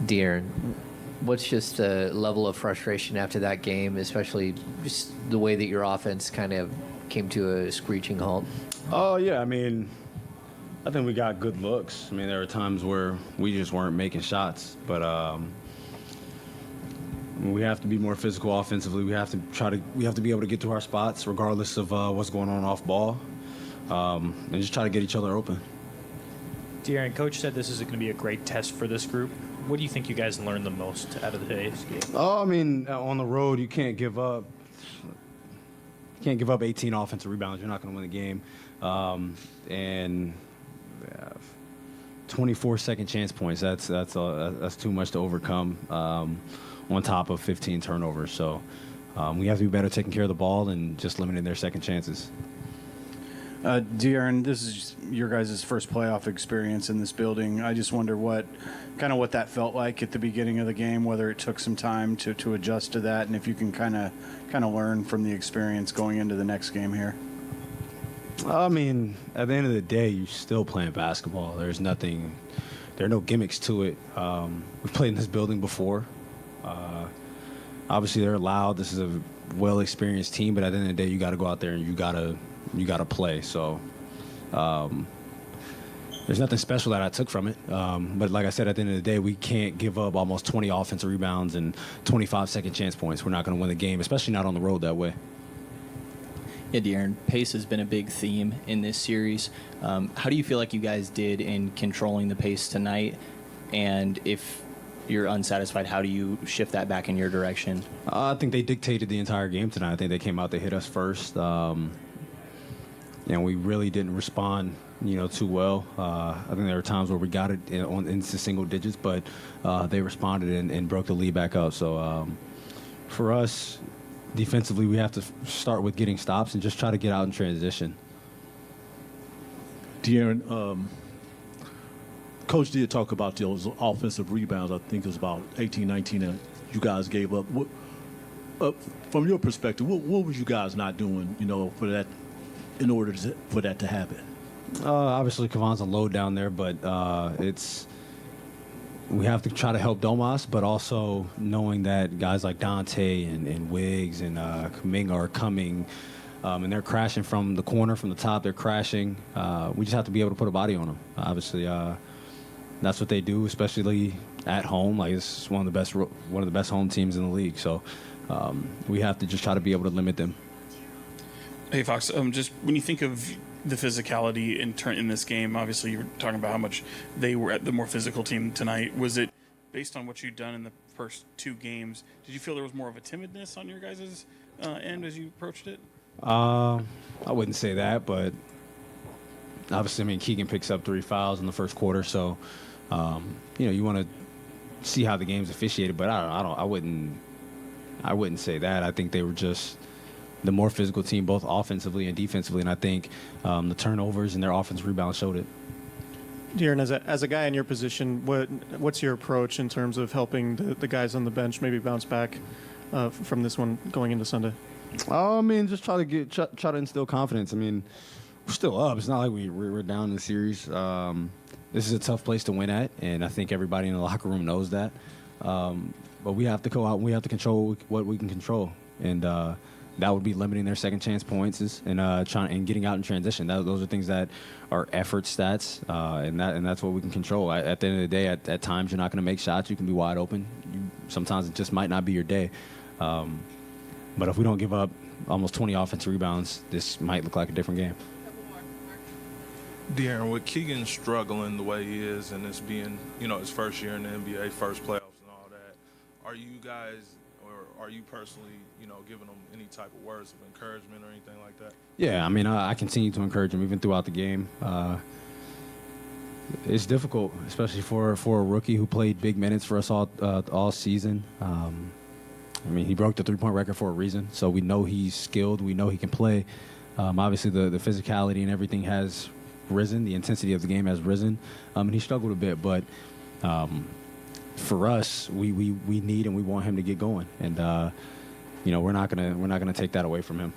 De'Aaron, what's just the level of frustration after that game, especially just the way that your offense kind of came to a screeching halt? Oh, yeah. I mean, I think we got good looks. I mean, there were times where we just weren't making shots. But we have to be more physical offensively. We have to be able to get to our spots regardless of what's going on off ball, and just try to get each other open. De'Aaron, Coach said this is going to be a great test for this group. What do you think you guys learned the most out of today's game? Oh, I mean, on the road, you can't give up. You can't give up 18 offensive rebounds. You're not going to win the game. And 24 second chance points. That's too much to overcome. On top of 15 turnovers, so we have to be better taking care of the ball and just limiting their second chances. De'Aaron, this is your guys' first playoff experience in this building. I just wonder what that felt like at the beginning of the game, whether it took some time to adjust to that, and if you can kind of learn from the experience going into the next game here. I mean, at the end of the day, you're still playing basketball. There are no gimmicks to it. We've played in this building before. Obviously, they're loud. This is a well-experienced team, but at the end of the day, you got to go out there and you got to play. So there's nothing special that I took from it. But like I said, at the end of the day, we can't give up almost 20 offensive rebounds and 25 second chance points. We're not going to win the game, especially not on the road that way. Yeah, De'Aaron, pace has been a big theme in this series. How do you feel like you guys did in controlling the pace tonight? And if you're unsatisfied, how do you shift that back in your direction? I think they dictated the entire game tonight. I think they came out, they hit us first. And we really didn't respond, too well. I think there were times where we got it into single digits, but they responded and broke the lead back up. So for us, defensively, we have to start with getting stops and just try to get out in transition. De'Aaron, Coach did talk about those offensive rebounds. I think it was about 18, 19 that you guys gave up. From your perspective, what were you guys not doing, for that, in order for that to happen? Obviously, Kavan's a load down there, but we have to try to help Domas, but also knowing that guys like Dante and Wiggs and Kuminga are coming, and they're crashing from the corner, from the top. They're crashing. We just have to be able to put a body on them. Obviously, that's what they do, especially at home. Like, this is one of the best home teams in the league. So we have to just try to be able to limit them. Hey, Fox. Just when you think of the physicality in this game, obviously you're talking about how much they were at the more physical team tonight. Was it based on what you'd done in the first two games? Did you feel there was more of a timidness on your guys' end as you approached it? I wouldn't say that, but obviously, Keegan picks up 3 fouls in the first quarter, so you want to see how the game's officiated. But I wouldn't say that. I think they were just the more physical team, both offensively and defensively, and I think the turnovers and their offensive rebounds showed it. De'Aaron, as a guy in your position, what's your approach in terms of helping the guys on the bench maybe bounce back from this one going into Sunday? Just try to instill confidence. We're still up. It's not like we're down in the series. This is a tough place to win at, and I think everybody in the locker room knows that. But we have to go out and we have to control what we can control, and that would be limiting their second chance points and getting out in transition. Those are things that are effort stats, and that's what we can control. At the end of the day, at times you're not going to make shots. You can be wide open. Sometimes it just might not be your day. But if we don't give up almost 20 offensive rebounds, this might look like a different game. De'Aaron, with Keegan struggling the way he is, and this being, his first year in the NBA, first playoffs and all that, are you guys, or are you personally, giving him any type of words of encouragement or anything like that? Yeah, I continue to encourage him even throughout the game. It's difficult, especially for a rookie who played big minutes for us all season. He broke the three-point record for a reason, so we know he's skilled. We know he can play. Obviously, the physicality and everything has risen. The intensity of the game has risen, and he struggled a bit. But for us, we need and we want him to get going, and we're not gonna take that away from him.